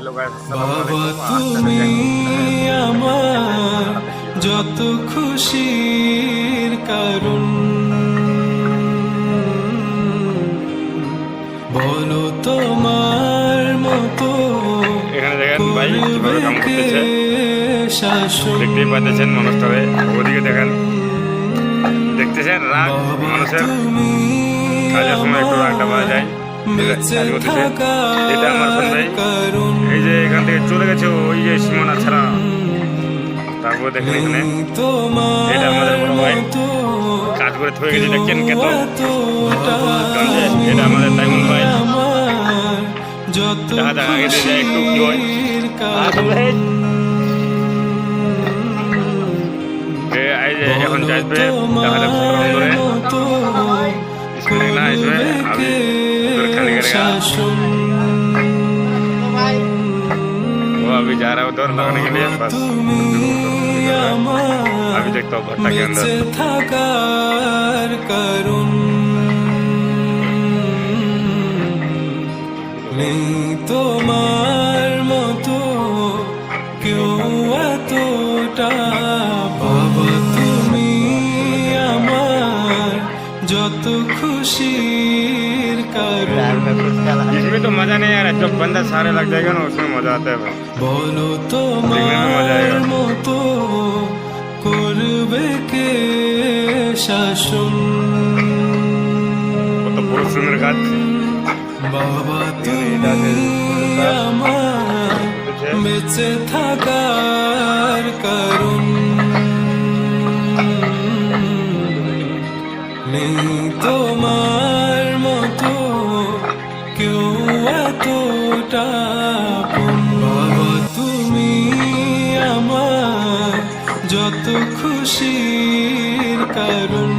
বাবা তুমি আমার যত খুশির কারণ, বলো তোমার মতো এখানে দেখেন ভাই কিভাবে কাম করতেছে, শাসন। দেখতেই পাচ্ছেন মানুষটারে, ওদিকে দেখেন, দেখতেছেন রাগ মানুষের কাজের সময় একটু রাগটা পাওয়া যায়। এটা আমার ভাই, এই যে এখান থেকে চলে গেছে ওই যে সীমানা ছাড়া। তারপরে দেখেন এখানে এটা আমাদের বড় ভাই কাজ করে থয়ে গেছে, দেখছেন কত। এটা আমাদের তাইমুন ভাই, দেখা যাক আগে দিয়ে যায় একটু কি হয়। এখন যাইবে দেখা যাক ধরে ना इसमें अभी उधर खाली करेगा, वो अभी जा रहा है उधर लगाने के लिए। बस अभी देखता हूँ भट्टा के अंदर। তোমার মতো কেউ এতটা বাবা তুমি আমার যত খুশির কারণ। इसमें तो मजा नहीं आ रहा, जब बंदा सारे लग जाएगा ना उसमें मजा आता है। বলো তোমার মতো করবে কে শাসন, কত পরিশ্রমের কাজ। বাবা তুমি আমার বেঁচে থাকার কারণ, নেই তোমার মতো কেউ এতটা আপন। বাবা তুমি আমার যত খুশির কারণ।